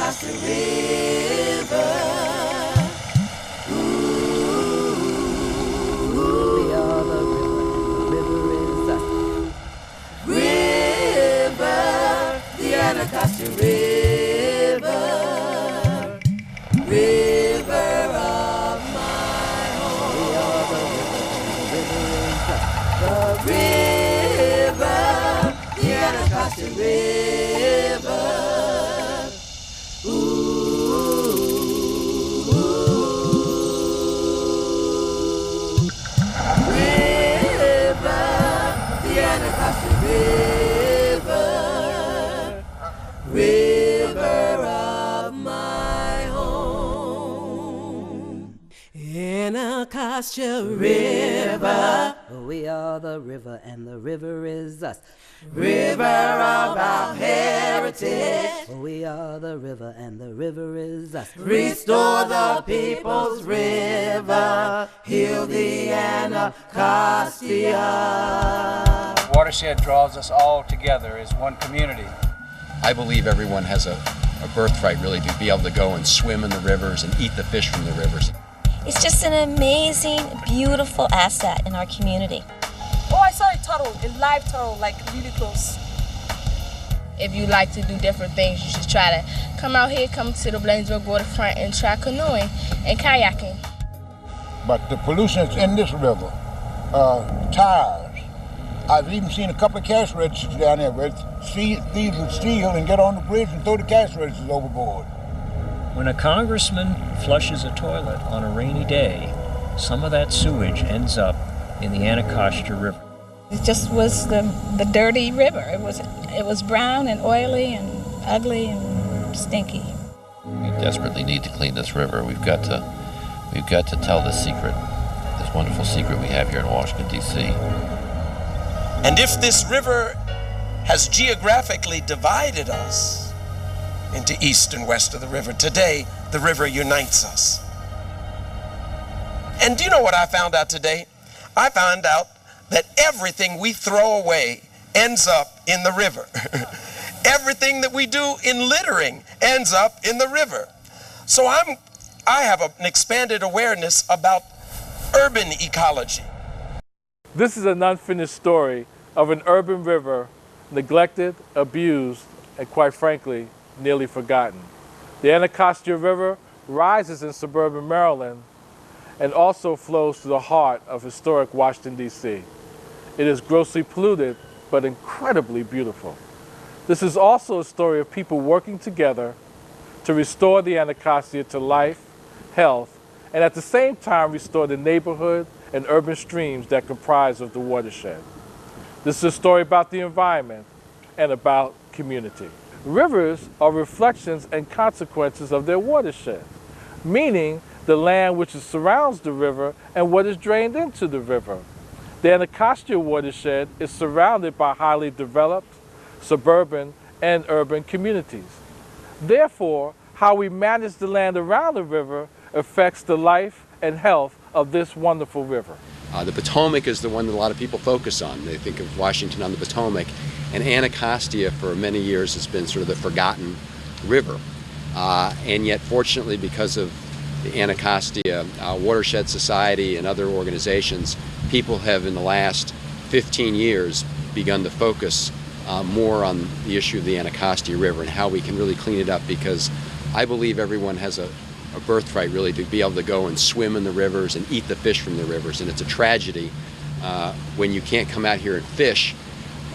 Anacostia River. We are the river, and the river is us. River, the Anacostia River. River of my home. We are the river, and the river is us. The river, the Anacostia River. River, the Anacostia River. River of my home. Anacostia River. We are the river, and the river is us. River of our heritage. We are the river, and the river is us. Restore the people's river. Heal the Anacostia. The watershed draws us all together as one community. I believe everyone has a birthright, really, to be able to go and swim in the rivers and eat the fish from the rivers. It's just an amazing, beautiful asset in our community. Oh, I saw a turtle, a live turtle, like really close. If you like to do different things, you should try to come out here, come to the Bladensburg waterfront and try canoeing and kayaking. But the pollution that's in this river, tires. I've even seen a couple of cash registers down there where thieves would steal and get on the bridge and throw the cash registers overboard. When a congressman flushes a toilet on a rainy day, some of that sewage ends up in the Anacostia River. It just was the dirty river. It was brown and oily and ugly and stinky. We desperately need to clean this river. We've got to tell this secret, this wonderful secret we have here in Washington, D.C. And if this river has geographically divided us into east and west of the river, today the river unites us. And do you know what I found out today? I found out that everything we throw away ends up in the river. Everything that we do in littering ends up in the river. So I have an expanded awareness about urban ecology. This is an unfinished story of an urban river neglected, abused, and quite frankly, nearly forgotten. The Anacostia River rises in suburban Maryland and also flows through the heart of historic Washington, D.C. It is grossly polluted, but incredibly beautiful. This is also a story of people working together to restore the Anacostia to life, health, and at the same time restore the neighborhood and urban streams that comprise of the watershed. This is a story about the environment and about community. Rivers are reflections and consequences of their watershed, meaning the land which surrounds the river and what is drained into the river. The Anacostia watershed is surrounded by highly developed, suburban, and urban communities. Therefore, how we manage the land around the river affects the life and health of this wonderful river. The Potomac is the one that a lot of people focus on. They think of Washington on the Potomac, and Anacostia for many years has been sort of the forgotten river. And yet, fortunately, because of the Anacostia Watershed Society and other organizations, people have in the last 15 years begun to focus more on the issue of the Anacostia River and how we can really clean it up, because I believe everyone has a birthright, really, to be able to go and swim in the rivers and eat the fish from the rivers. And it's a tragedy when you can't come out here and fish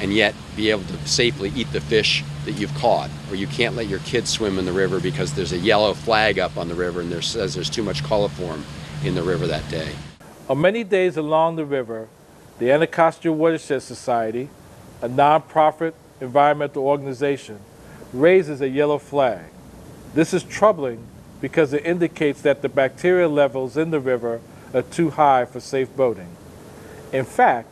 and yet be able to safely eat the fish that you've caught, or you can't let your kids swim in the river because there's a yellow flag up on the river and there says there's too much coliform in the river that day. On many days along the river, the Anacostia Watershed Society, a nonprofit environmental organization, raises a yellow flag. This is troubling because it indicates that the bacteria levels in the river are too high for safe boating. In fact,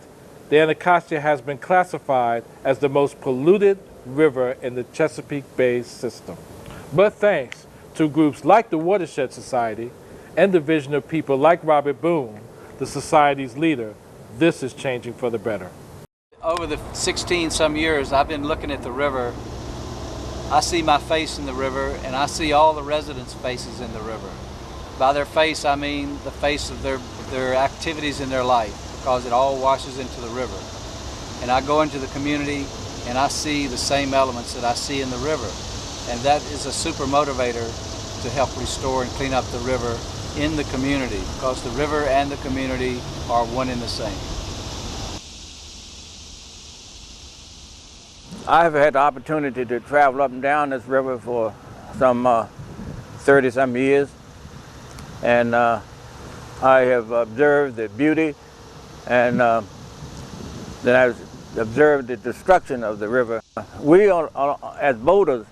the Anacostia has been classified as the most polluted river in the Chesapeake Bay system. But thanks to groups like the Watershed Society and the vision of people like Robert Boone, the Society's leader, this is changing for the better. Over the 16 some years I've been looking at the river, I see my face in the river, and I see all the residents' faces in the river. By their face, I mean the face of their activities in their life, because it all washes into the river. And I go into the community, and I see the same elements that I see in the river. And that is a super motivator to help restore and clean up the river in the community, because the river and the community are one and the same. I've had the opportunity to travel up and down this river for some 30-some years, and I have observed the beauty, and then I've observed the destruction of the river. We, as boaters,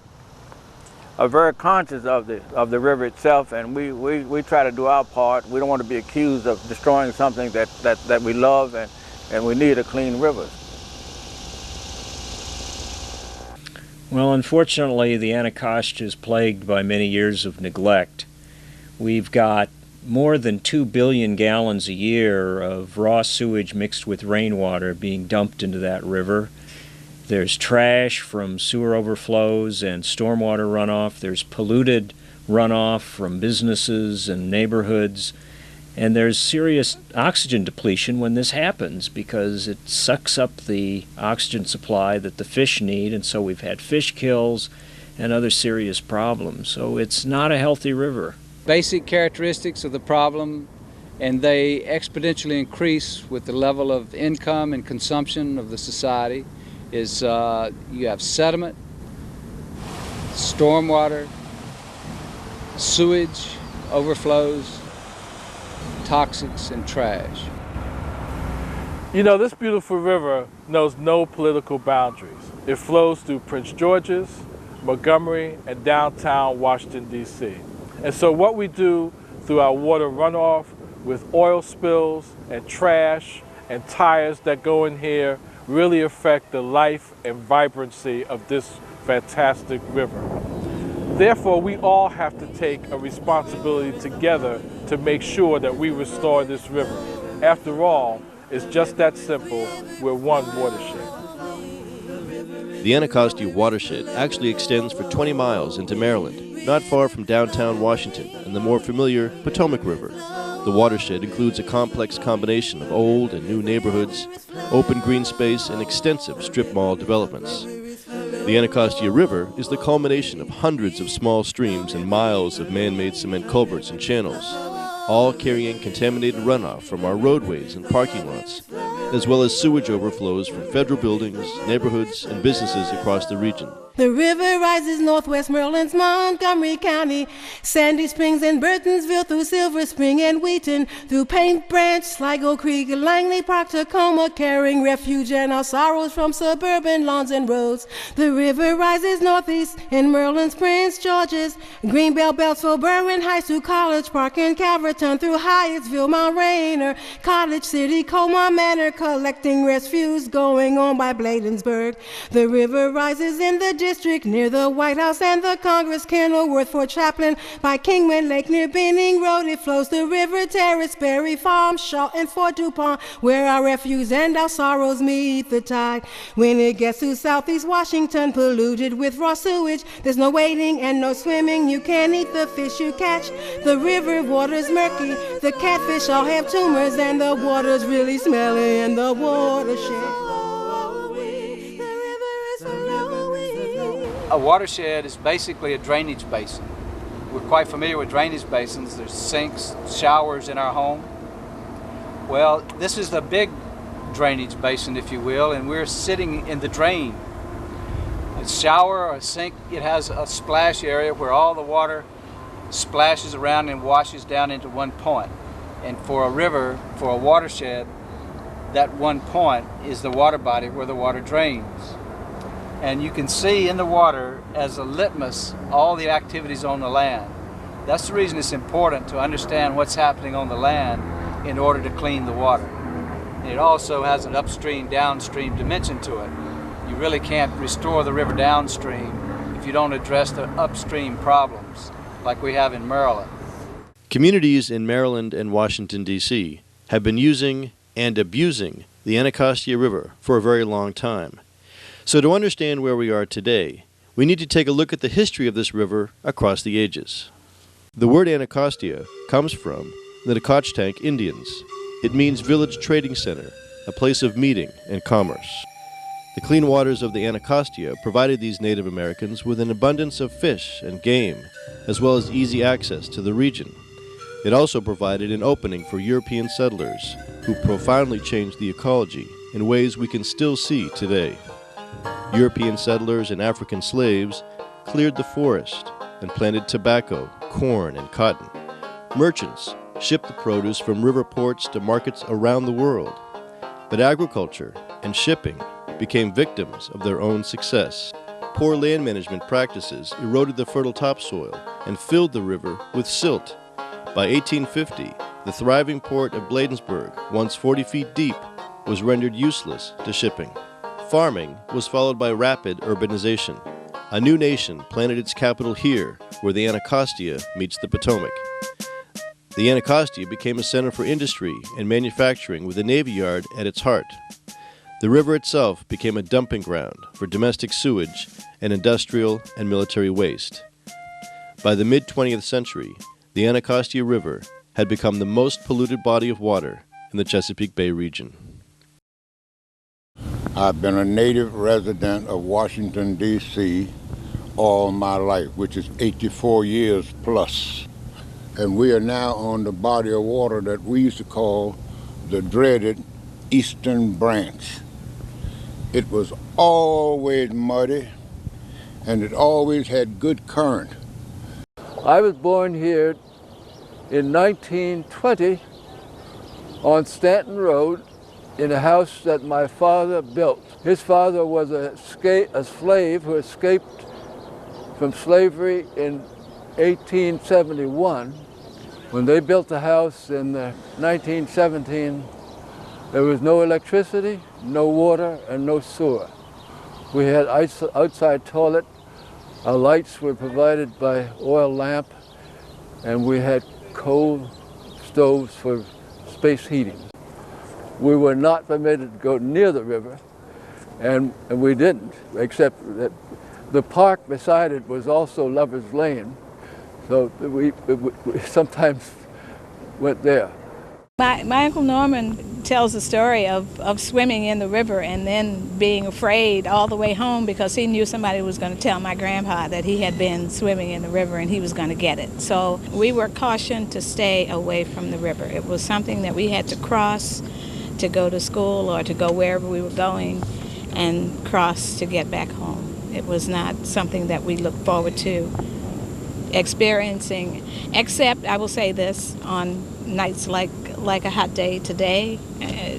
are very conscious of the river itself, and we try to do our part. We don't want to be accused of destroying something that we love, and we need a clean river. Well, unfortunately, the Anacostia is plagued by many years of neglect. We've got more than 2 billion gallons a year of raw sewage mixed with rainwater being dumped into that river. There's trash from sewer overflows and stormwater runoff. There's polluted runoff from businesses and neighborhoods. And there's serious oxygen depletion when this happens, because it sucks up the oxygen supply that the fish need, and so we've had fish kills and other serious problems. So it's not a healthy river. Basic characteristics of the problem, and they exponentially increase with the level of income and consumption of the society, is you have sediment, stormwater, sewage, overflows, toxics, and trash. You know, this beautiful river knows no political boundaries. It flows through Prince George's, Montgomery, and downtown Washington, D.C. And so what we do through our water runoff with oil spills and trash and tires that go in here really affect the life and vibrancy of this fantastic river. Therefore, we all have to take a responsibility together to make sure that we restore this river. After all, it's just that simple. We're one watershed. The Anacostia watershed actually extends for 20 miles into Maryland, not far from downtown Washington and the more familiar Potomac River. The watershed includes a complex combination of old and new neighborhoods, open green space, and extensive strip mall developments. The Anacostia River is the culmination of hundreds of small streams and miles of man-made cement culverts and channels, all carrying contaminated runoff from our roadways and parking lots, as well as sewage overflows from federal buildings, neighborhoods, and businesses across the region. The river rises northwest Maryland's Montgomery County, Sandy Springs and Burtonsville, through Silver Spring and Wheaton, through Paint Branch, Sligo Creek, Langley Park, Tacoma, carrying refuge and our sorrows from suburban lawns and roads. The river rises northeast in Maryland's Prince George's, Greenbelt, Beltsville, Berwyn Heights, through College Park and Calverton, through Hyattsville, Mount Rainier, Cottage City, Colmar Manor, collecting refuse going on by Bladensburg. The river rises in the district near the White House and the Congress, Kenilworth, Fort Chaplain, by Kingman Lake near Benning Road. It flows the river Terrace, Berry Farm, Shaw, and Fort DuPont, where our refuse and our sorrows meet the tide. When it gets to southeast Washington, polluted with raw sewage, there's no wading and no swimming. You can't eat the fish you catch. The river water's murky. The catfish all have tumors, and the water's really smelly in the watershed. A watershed is basically a drainage basin. We're quite familiar with drainage basins. There's sinks, showers in our home. Well, this is the big drainage basin, if you will, and we're sitting in the drain. A shower or a sink, it has a splash area where all the water splashes around and washes down into one point. And for a river, for a watershed, that one point is the water body where the water drains. And you can see in the water, as a litmus, all the activities on the land. That's the reason it's important to understand what's happening on the land in order to clean the water. And it also has an upstream, downstream dimension to it. You really can't restore the river downstream if you don't address the upstream problems, like we have in Maryland. Communities in Maryland and Washington, D.C. have been using and abusing the Anacostia River for a very long time. So to understand where we are today, we need to take a look at the history of this river across the ages. The word Anacostia comes from the Anacostia Indians. It means village trading center, a place of meeting and commerce. The clean waters of the Anacostia provided these Native Americans with an abundance of fish and game, as well as easy access to the region. It also provided an opening for European settlers, who profoundly changed the ecology in ways we can still see today. European settlers and African slaves cleared the forest and planted tobacco, corn, and cotton. Merchants shipped the produce from river ports to markets around the world. But agriculture and shipping became victims of their own success. Poor land management practices eroded the fertile topsoil and filled the river with silt. By 1850, the thriving port of Bladensburg, once 40 feet deep, was rendered useless to shipping. Farming was followed by rapid urbanization. A new nation planted its capital here, where the Anacostia meets the Potomac. The Anacostia became a center for industry and manufacturing with a navy yard at its heart. The river itself became a dumping ground for domestic sewage and industrial and military waste. By the mid-20th century, the Anacostia River had become the most polluted body of water in the Chesapeake Bay region. I've been a native resident of Washington, D.C. all my life, which is 84 years plus. And we are now on the body of water that we used to call the dreaded Eastern Branch. It was always muddy, and it always had good current. I was born here in 1920 on Stanton Road in a house that my father built. His father was a slave who escaped from slavery in 1871. When they built the house in 1917, there was no electricity, no water, and no sewer. We had outside toilet. Our lights were provided by oil lamp, and we had coal stoves for space heating. We were not permitted to go near the river, and we didn't, except that the park beside it was also Lover's Lane, so we sometimes went there. My Uncle Norman tells the story of swimming in the river and then being afraid all the way home because he knew somebody was going to tell my grandpa that he had been swimming in the river and he was going to get it. So we were cautioned to stay away from the river. It was something that we had to cross to go to school or to go wherever we were going and cross to get back home. It was not something that we looked forward to experiencing, except, I will say this, on nights like a hot day today.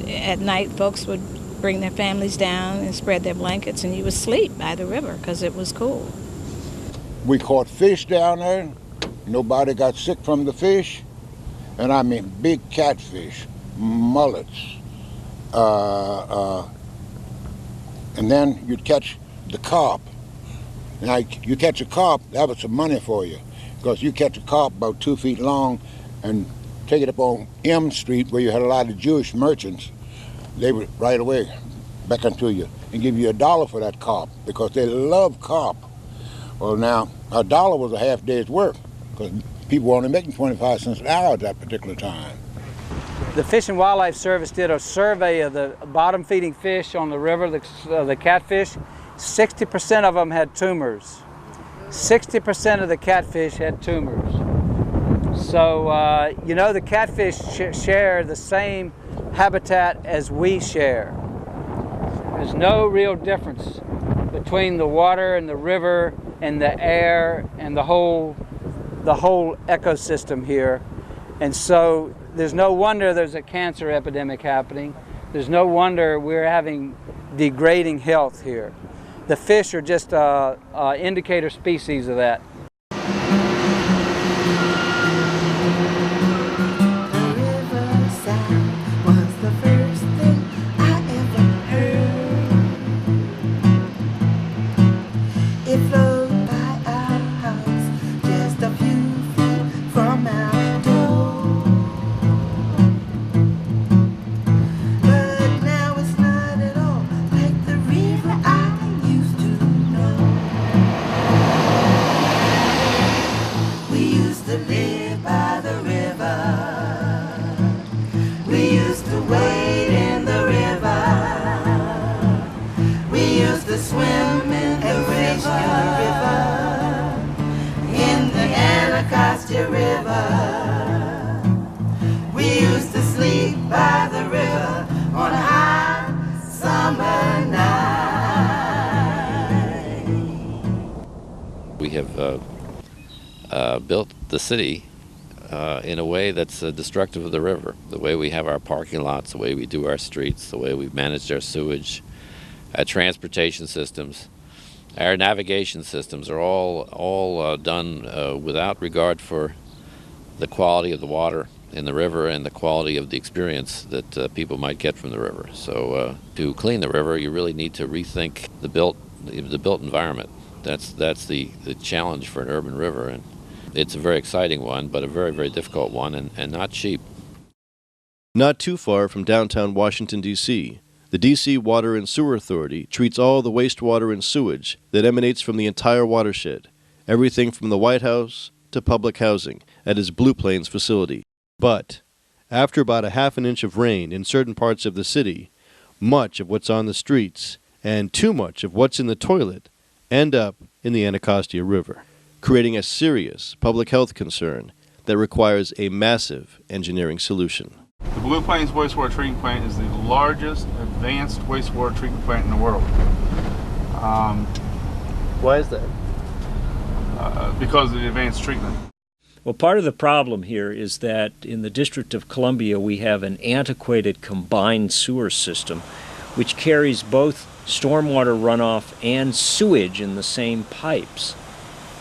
At night, folks would bring their families down and spread their blankets, and you would sleep by the river because it was cool. We caught fish down there. Nobody got sick from the fish. And I mean big catfish, mullets. And then you'd catch the carp. Now, you catch a carp, that was some money for you, because you catch a carp about 2 feet long and take it up on M Street where you had a lot of Jewish merchants. They would right away beckon to you and give you $1 for that carp because they love carp. Well, now, $1 was a half day's work because people were only making 25 cents an hour at that particular time. The Fish and Wildlife Service did a survey of the bottom feeding fish on the river, the catfish. 60% of them had tumors. 60% of the catfish had tumors. So, you know, the catfish share the same habitat as we share. There's no real difference between the water and the river and the air and the whole ecosystem here. And so there's no wonder there's a cancer epidemic happening. There's no wonder we're having degrading health here. The fish are just indicator species of that. have built the city in a way that's destructive of the river. The way we have our parking lots, the way we do our streets, the way we've managed our sewage, our transportation systems, our navigation systems are all done without regard for the quality of the water in the river and the quality of the experience that people might get from the river. So to clean the river, you really need to rethink the built environment. That's the challenge for an urban river, and it's a very exciting one, but a very, very difficult one, and not cheap. Not too far from downtown Washington, D.C., the D.C. Water and Sewer Authority treats all the wastewater and sewage that emanates from the entire watershed, everything from the White House to public housing, at its Blue Plains facility. But after about a half an inch of rain in certain parts of the city, much of what's on the streets and too much of what's in the toilet end up in the Anacostia River, creating a serious public health concern that requires a massive engineering solution. The Blue Plains Wastewater Treatment Plant is the largest advanced wastewater treatment plant in the world. Why is that? Because of the advanced treatment. Well, part of the problem here is that in the District of Columbia we have an antiquated combined sewer system which carries both stormwater runoff and sewage in the same pipes.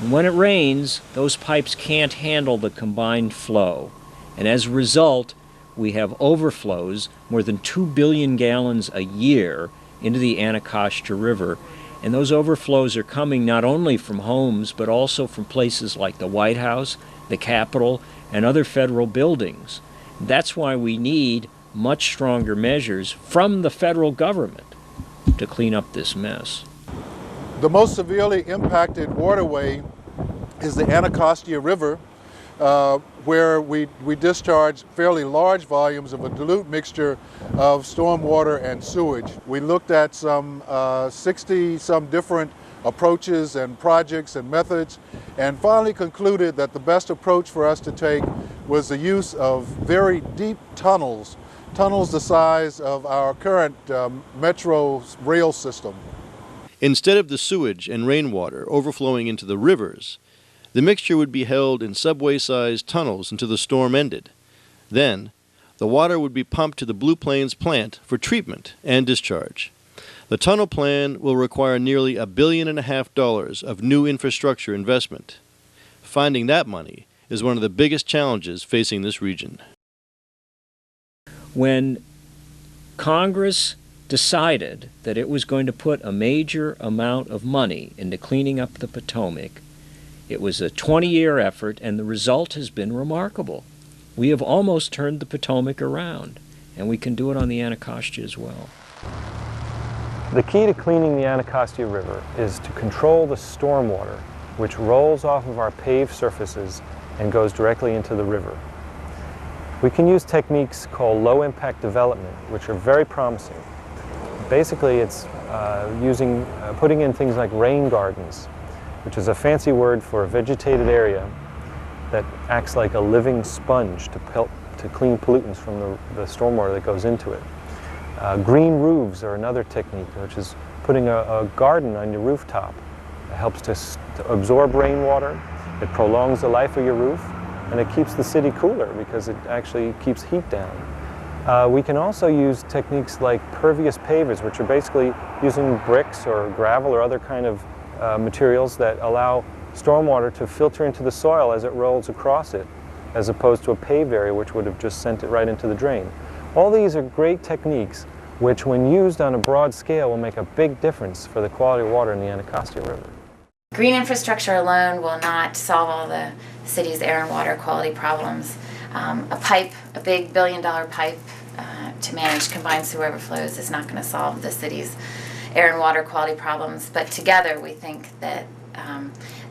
And when it rains, those pipes can't handle the combined flow, and as a result, we have overflows, more than 2 billion gallons a year, into the Anacostia River. And those overflows are coming not only from homes, but also from places like the White House, the Capitol, and other federal buildings. That's why we need much stronger measures from the federal government to clean up this mess. The most severely impacted waterway is the Anacostia River, where we discharge fairly large volumes of a dilute mixture of stormwater and sewage. We looked at some 60-some different approaches and projects and methods, and finally concluded that the best approach for us to take was the use of very deep tunnels the size of our current metro rail system. Instead of the sewage and rainwater overflowing into the rivers, the mixture would be held in subway-sized tunnels until the storm ended. Then, the water would be pumped to the Blue Plains plant for treatment and discharge. The tunnel plan will require nearly $1.5 billion of new infrastructure investment. Finding that money is one of the biggest challenges facing this region. When Congress decided that it was going to put a major amount of money into cleaning up the Potomac, it was a 20-year effort, and the result has been remarkable. We have almost turned the Potomac around, and we can do it on the Anacostia as well. The key to cleaning the Anacostia River is to control the stormwater, which rolls off of our paved surfaces and goes directly into the river. We can use techniques called low-impact development, which are very promising. Basically, it's putting in things like rain gardens, which is a fancy word for a vegetated area that acts like a living sponge to clean pollutants from the stormwater that goes into it. Green roofs are another technique, which is putting a garden on your rooftop. It helps to absorb rainwater, it prolongs the life of your roof, and it keeps the city cooler because it actually keeps heat down. We can also use techniques like pervious pavers, which are basically using bricks or gravel or other kind of materials that allow stormwater to filter into the soil as it rolls across it, as opposed to a paved area which would have just sent it right into the drain. All these are great techniques which, when used on a broad scale, will make a big difference for the quality of water in the Anacostia River. Green infrastructure alone will not solve all the city's air and water quality problems. A big billion-dollar pipe to manage combined sewer overflows is not going to solve the city's air and water quality problems, but together we think that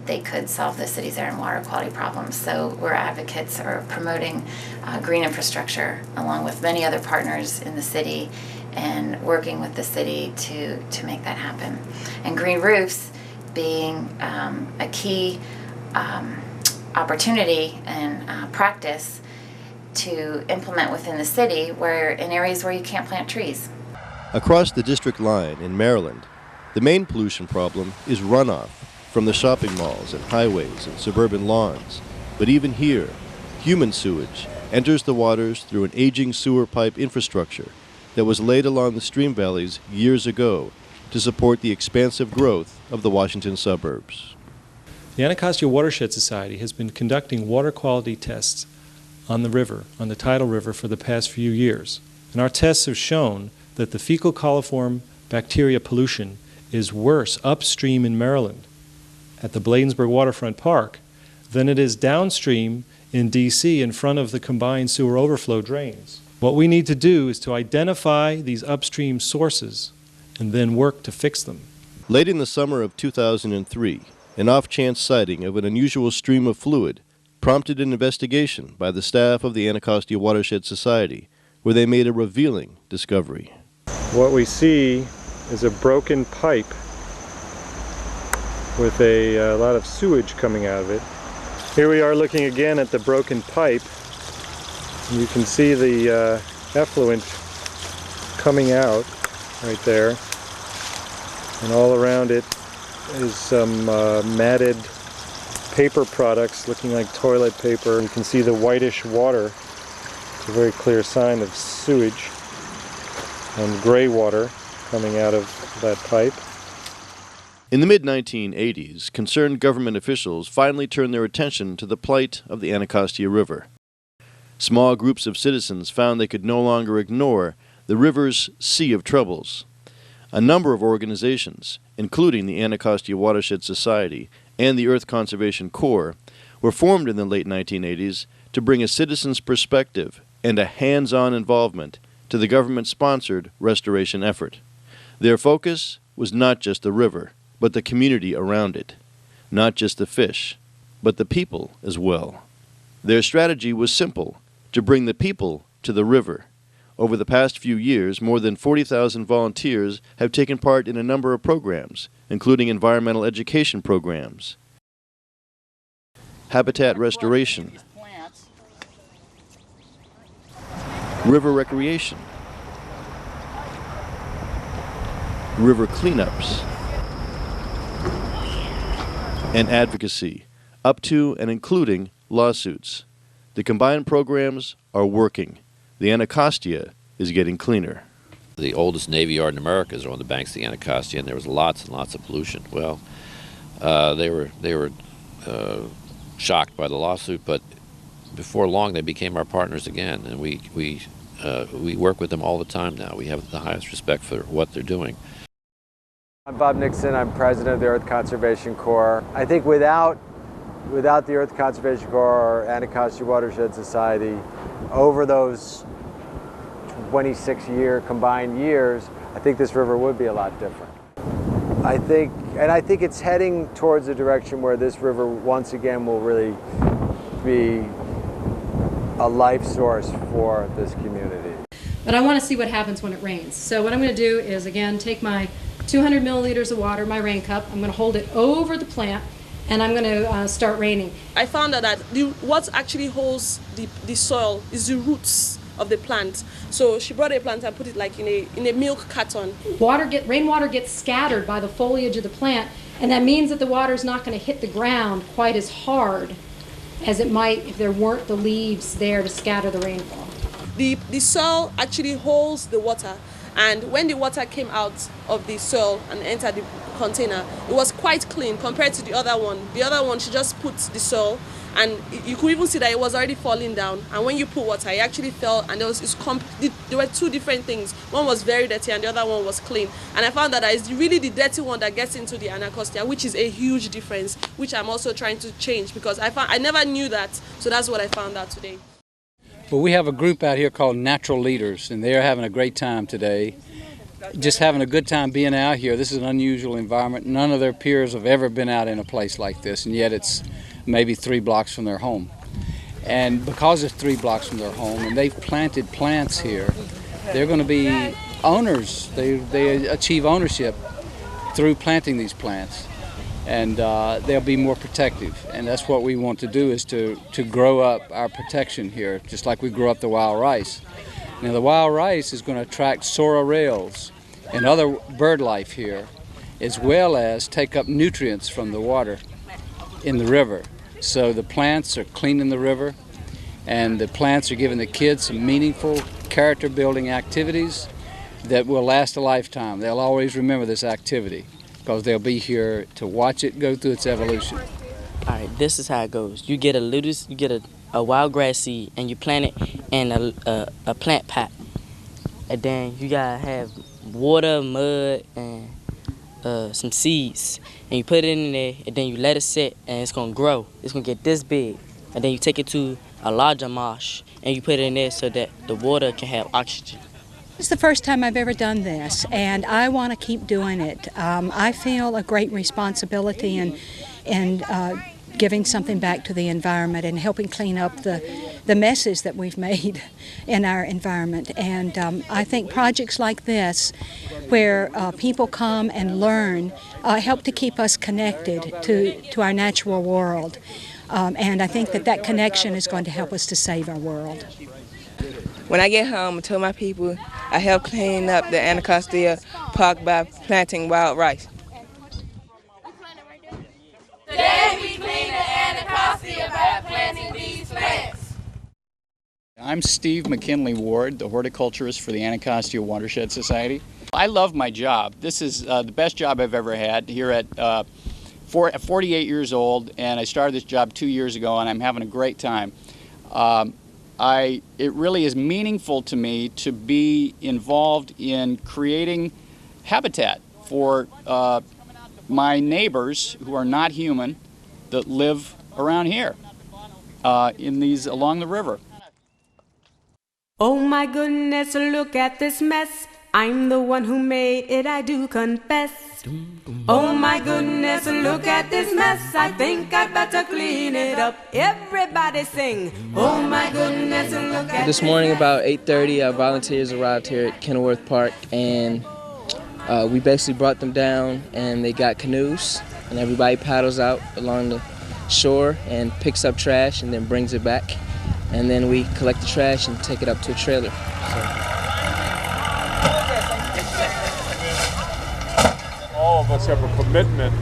they could solve the city's air and water quality problems. So we're advocates for promoting green infrastructure along with many other partners in the city and working with the city to make that happen. And green roofs being a key opportunity and practice to implement within the city in areas where you can't plant trees. Across the district line in Maryland, the main pollution problem is runoff, from the shopping malls and highways and suburban lawns. But even here, human sewage enters the waters through an aging sewer pipe infrastructure that was laid along the stream valleys years ago to support the expansive growth of the Washington suburbs. The Anacostia Watershed Society has been conducting water quality tests on the river, on the tidal river, for the past few years. And our tests have shown that the fecal coliform bacteria pollution is worse upstream in Maryland at the Bladensburg Waterfront Park than it is downstream in D.C. in front of the combined sewer overflow drains. What we need to do is to identify these upstream sources and then work to fix them. Late in the summer of 2003, an off-chance sighting of an unusual stream of fluid prompted an investigation by the staff of the Anacostia Watershed Society, where they made a revealing discovery. What we see is a broken pipe with a lot of sewage coming out of it. Here we are looking again at the broken pipe. You can see the effluent coming out right there, and all around it is some matted paper products looking like toilet paper. You can see the whitish water. It's a very clear sign of sewage, and gray water coming out of that pipe. In the mid-1980s, concerned government officials finally turned their attention to the plight of the Anacostia River. Small groups of citizens found they could no longer ignore the river's sea of troubles. A number of organizations, including the Anacostia Watershed Society and the Earth Conservation Corps, were formed in the late 1980s to bring a citizen's perspective and a hands-on involvement to the government-sponsored restoration effort. Their focus was not just the river, but the community around it. Not just the fish, but the people as well. Their strategy was simple: to bring the people to the river. Over the past few years, more than 40,000 volunteers have taken part in a number of programs, including environmental education programs, habitat restoration, river recreation, river cleanups, and advocacy, up to and including lawsuits. The combined programs are working. The Anacostia is getting cleaner. The oldest Navy yard in America is on the banks of the Anacostia, and there was lots and lots of pollution. Well, they were shocked by the lawsuit, but before long they became our partners again, and we work with them all the time now. We have the highest respect for what they're doing. I'm Bob Nixon. I'm president of the Earth Conservation Corps. I think without the Earth Conservation Corps or Anacostia Watershed Society, over those 26-year combined years, I think this river would be a lot different. I think it's heading towards a direction where this river once again will really be a life source for this community. But I want to see what happens when it rains. So what I'm going to do is, again, take my 200 milliliters of water, my rain cup, I'm going to hold it over the plant, and I'm going to start raining. I found out that what actually holds the soil is the roots of the plant. So she brought a plant and put it like in a milk carton. Rainwater gets scattered by the foliage of the plant, and that means that the water is not going to hit the ground quite as hard as it might if there weren't the leaves there to scatter the rainfall. The soil actually holds the water, and when the water came out of the soil and entered the container, it was quite clean compared to the other one. The other one, she just put the soil, and you could even see that it was already falling down. And when you put water, it actually fell, and there were two different things. One was very dirty, and the other one was clean. And I found that it's really the dirty one that gets into the Anacostia, which is a huge difference, which I'm also trying to change, because I never knew that. So that's what I found out today. Well, we have a group out here called Natural Leaders, and they're having a great time today. Just having a good time being out here. This is an unusual environment. None of their peers have ever been out in a place like this, and yet it's maybe 3 blocks from their home. And because it's 3 blocks from their home, and they've planted plants here, they're going to be owners. They achieve ownership through planting these plants, and they'll be more protective. And that's what we want to do, is to grow up our protection here, just like we grew up the wild rice. Now the wild rice is going to attract sorrel rails and other bird life here, as well as take up nutrients from the water in the river. So the plants are cleaning the river, and the plants are giving the kids some meaningful character-building activities that will last a lifetime. They'll always remember this activity because they'll be here to watch it go through its evolution. All right, this is how it goes. You get a wild grass seed and you plant it in a plant pot. And then you gotta have water, mud, and some seeds. And you put it in there, and then you let it sit, and it's gonna grow. It's gonna get this big. And then you take it to a larger marsh, and you put it in there so that the water can have oxygen. It's the first time I've ever done this, and I want to keep doing it. I feel a great responsibility in giving something back to the environment and helping clean up the messes that we've made in our environment. And I think projects like this, where people come and learn, help to keep us connected to our natural world. And I think that connection is going to help us to save our world. When I get home, I tell my people I help clean up the Anacostia Park by planting wild rice. Today we clean the Anacostia by planting these plants. I'm Steve McKinley Ward, the horticulturist for the Anacostia Watershed Society. I love my job. This is the best job I've ever had here at 48 years old, and I started this job 2 years ago, and I'm having a great time. It really is meaningful to me to be involved in creating habitat for my neighbors who are not human that live around here along the river. Oh my goodness, look at this mess. I'm the one who made it, I do confess. Oh my goodness, look at this mess. I think I better clean it up. Everybody sing. Oh my goodness, look at This morning about 8:30, our volunteers arrived here at Kenilworth Park, and we basically brought them down, and they got canoes, and everybody paddles out along the shore and picks up trash and then brings it back. And then we collect the trash and take it up to a trailer. All of us have a commitment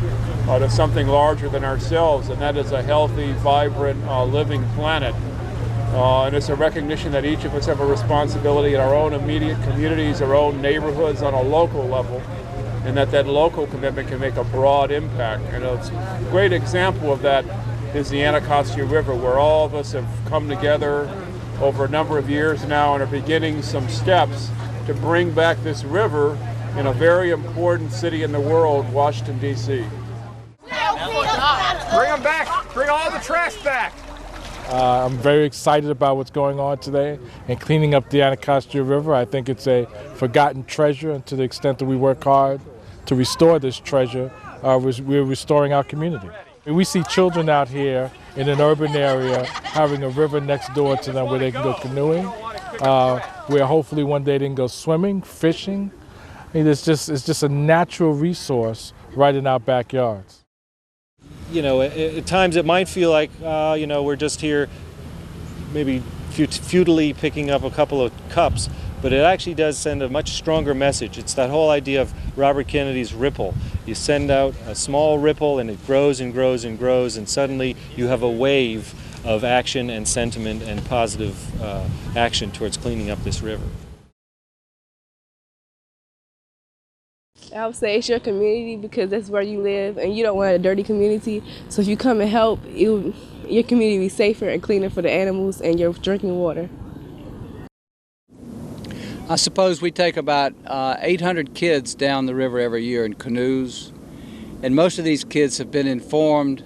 to something larger than ourselves, and that is a healthy, vibrant, living planet. And it's a recognition that each of us have a responsibility in our own immediate communities, our own neighborhoods on a local level, and that local commitment can make a broad impact. And a great example of that is the Anacostia River, where all of us have come together over a number of years now and are beginning some steps to bring back this river in a very important city in the world, Washington, D.C. Bring them back! Bring all the trash back! I'm very excited about what's going on today and cleaning up the Anacostia River. I think it's a forgotten treasure, and to the extent that we work hard to restore this treasure, we're restoring our community. We see children out here in an urban area having a river next door to them where they can go canoeing, where hopefully one day they can go swimming, fishing. I mean, it's just a natural resource right in our backyards. You know, at times it might feel like, we're just here maybe futilely picking up a couple of cups, but it actually does send a much stronger message. It's that whole idea of Robert Kennedy's ripple. You send out a small ripple and it grows and grows and grows, and suddenly you have a wave of action and sentiment and positive action towards cleaning up this river. I would say it's your community because that's where you live, and you don't want a dirty community. So if you come and help, your community will be safer and cleaner for the animals and your drinking water. I suppose we take about 800 kids down the river every year in canoes, and most of these kids have been informed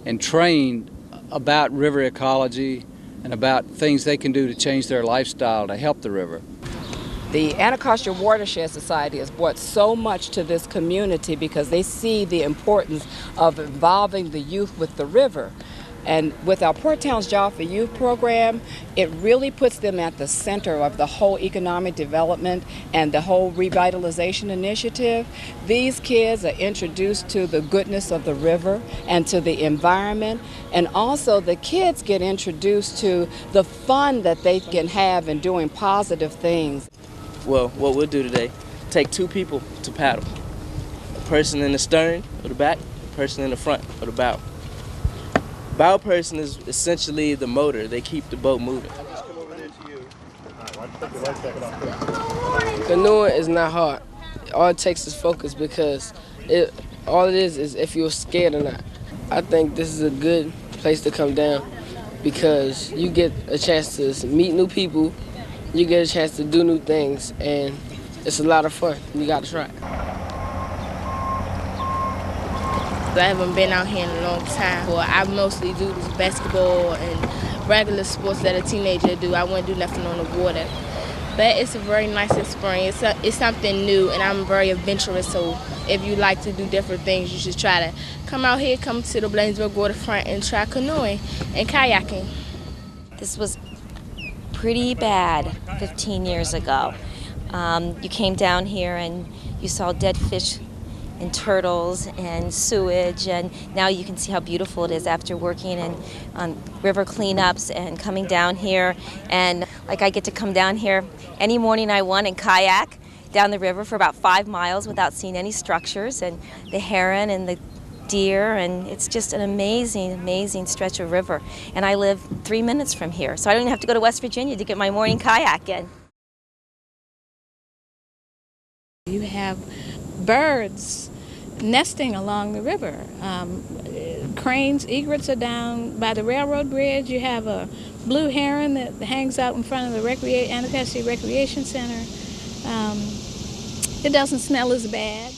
and trained about river ecology and about things they can do to change their lifestyle to help the river. The Anacostia Watershed Society has brought so much to this community because they see the importance of involving the youth with the river. And with our Port Towns Job for Youth program, it really puts them at the center of the whole economic development and the whole revitalization initiative. These kids are introduced to the goodness of the river and to the environment, and also the kids get introduced to the fun that they can have in doing positive things. Well, what we'll do today, take 2 people to paddle. person in the stern or the back, person in the front or the bow. Bow person is essentially the motor. They keep the boat moving. Canoeing is not hard. All it takes is focus because all it is if you're scared or not. I think this is a good place to come down because you get a chance to meet new people, you get a chance to do new things, and it's a lot of fun. You got to try it. I haven't been out here in a long time. Well, I mostly do this basketball and regular sports that a teenager do. I wouldn't do nothing on the water. But it's a very nice experience. It's something new, and I'm very adventurous, so if you like to do different things, you should try to come out here, come to the Bladensburg waterfront and try canoeing and kayaking. This was pretty bad 15 years ago. You came down here and you saw dead fish and turtles and sewage, and now you can see how beautiful it is after working on river cleanups and coming down here. And like I get to come down here any morning I want and kayak down the river for about 5 miles without seeing any structures, and the heron and the deer, and it's just an amazing, amazing stretch of river. And I live 3 minutes from here, so I don't even have to go to West Virginia to get my morning kayak in. You have birds nesting along the river. Cranes, egrets are down by the railroad bridge. You have a blue heron that hangs out in front of the Anacostia Recreation Center. It doesn't smell as bad.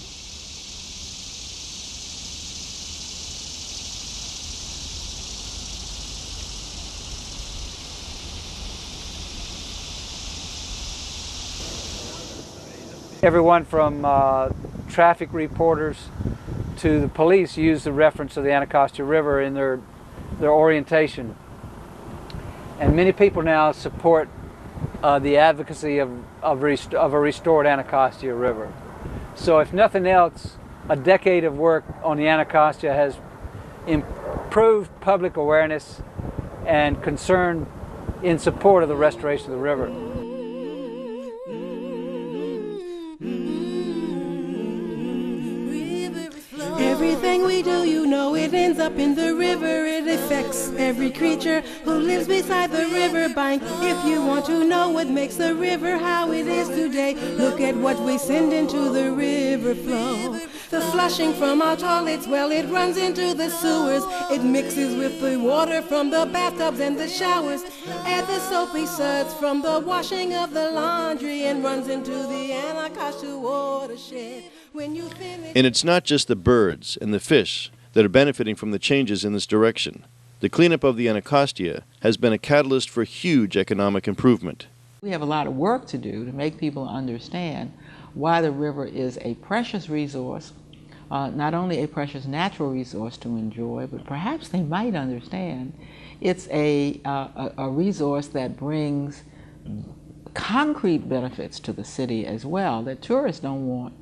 Everyone from traffic reporters to the police use the reference of the Anacostia River in their orientation. And many people now support the advocacy of a restored Anacostia River. So if nothing else, a decade of work on the Anacostia has improved public awareness and concern in support of the restoration of the river. Everything we do, you know, it ends up in the river. It affects every creature who lives beside the river bank. If you want to know what makes the river how it is today, look at what we send into the river flow. The flushing from our toilets, well, it runs into the sewers. It mixes with the water from the bathtubs and the showers. Add the soapy suds from the washing of the laundry and runs into the Anacostia watershed. And it's not just the birds and the fish that are benefiting from the changes in this direction. The cleanup of the Anacostia has been a catalyst for huge economic improvement. We have a lot of work to do to make people understand why the river is a precious resource, not only a precious natural resource to enjoy, but perhaps they might understand it's a resource that brings concrete benefits to the city as well, that tourists don't want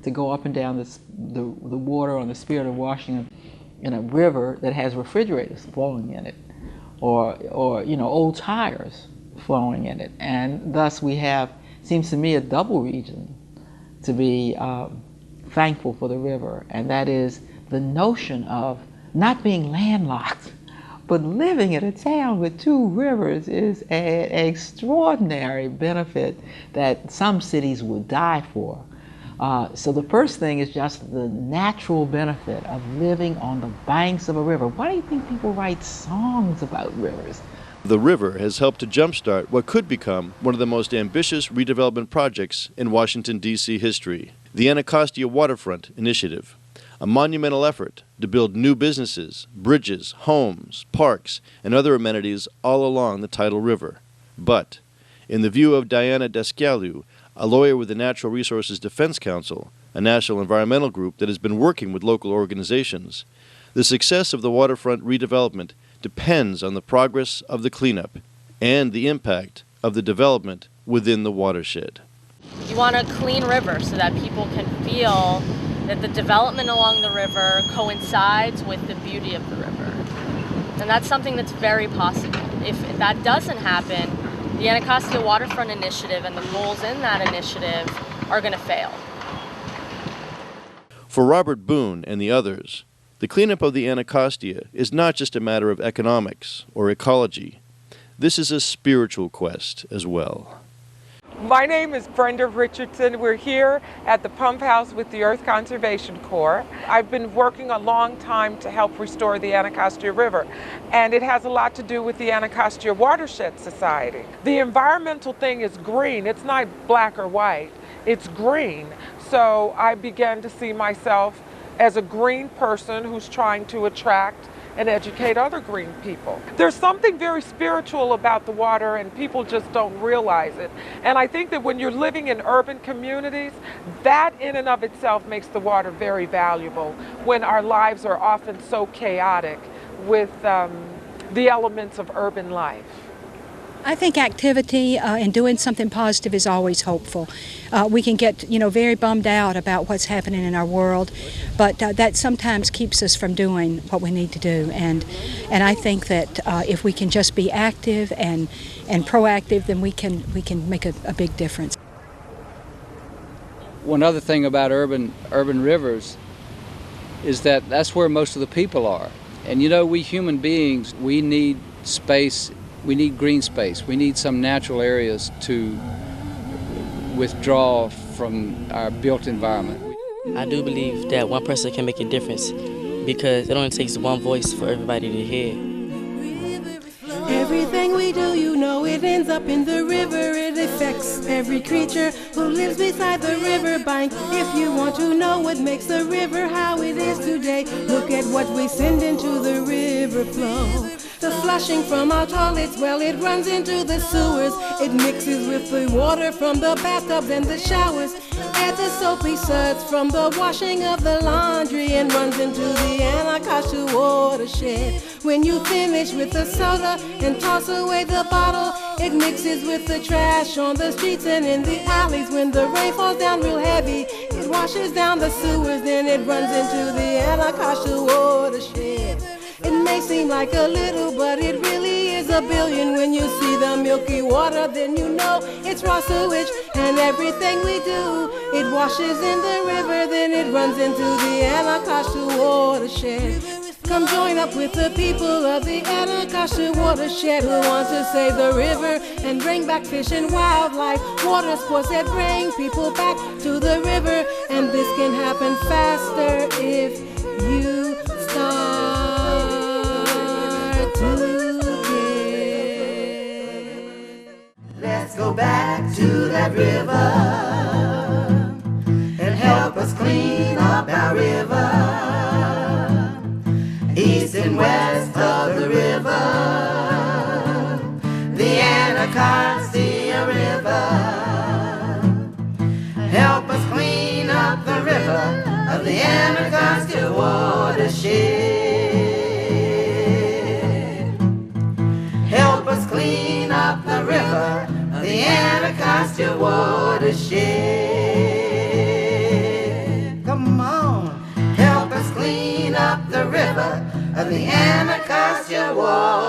to go up and down the water on the Spirit of Washington in a river that has refrigerators flowing in it, or you know, old tires flowing in it. And thus we have, seems to me, a double reason to be thankful for the river, and that is the notion of not being landlocked, but living in a town with 2 rivers is an extraordinary benefit that some cities would die for. So the first thing is just the natural benefit of living on the banks of a river. Why do you think people write songs about rivers? The river has helped to jumpstart what could become one of the most ambitious redevelopment projects in Washington, D.C. history, the Anacostia Waterfront Initiative, a monumental effort to build new businesses, bridges, homes, parks, and other amenities all along the tidal river. But, in the view of Diana Descalou, a lawyer with the Natural Resources Defense Council, a national environmental group that has been working with local organizations, the success of the waterfront redevelopment depends on the progress of the cleanup and the impact of the development within the watershed. You want a clean river so that people can feel that the development along the river coincides with the beauty of the river. And that's something that's very possible. If that doesn't happen, the Anacostia Waterfront Initiative and the goals in that initiative are going to fail. For Robert Boone and the others, the cleanup of the Anacostia is not just a matter of economics or ecology. This is a spiritual quest as well. My name is Brenda Richardson. We're here at the pump house with the Earth Conservation Corps. I've been working a long time to help restore the Anacostia River, and it has a lot to do with the Anacostia Watershed Society. The environmental thing is green. It's not black or white. It's green. So I began to see myself as a green person who's trying to attract and educate other green people. There's something very spiritual about the water, and people just don't realize it. And I think that when you're living in urban communities, that in and of itself makes the water very valuable when our lives are often so chaotic with the elements of urban life. I think activity and doing something positive is always hopeful. We can get, very bummed out about what's happening in our world, but that sometimes keeps us from doing what we need to do. And I think that if we can just be active and proactive, then we can make a big difference. One other thing about urban rivers is that that's where most of the people are. And we human beings, we need space. We need green space. We need some natural areas to withdraw from our built environment. I do believe that one person can make a difference because it only takes one voice for everybody to hear. Everything we do, it ends up in the river. It affects every creature who lives beside the river bank. If you want to know what makes the river how it is today, look at what we send into the river flow. The flushing from our toilets, well, it runs into the sewers. It mixes with the water from the bathtubs and the showers. Add the soapy suds from the washing of the laundry and runs into the Anacostia watershed. When you finish with the soda and toss away the bottle, it mixes with the trash on the streets and in the alleys. When the rain falls down real heavy, it washes down the sewers, then it runs into the Anacostia watershed. It may seem like a little, but it really is a billion. When you see the milky water, then you know it's raw sewage. And everything we do, it washes in the river, then it runs into the Anacostia watershed. Come join up with the people of the Anacostia watershed who want to save the river and bring back fish and wildlife, water sports that bring people back to the river. And this can happen faster if you start to care. Let's go back to that river and help us clean up our river. East and west of the river, the Anacostia River. Help us clean up the river of the Anacostia watershed. Help us clean up the river of the Anacostia watershed. Come on, help us clean up the river of the Anacostia watershed.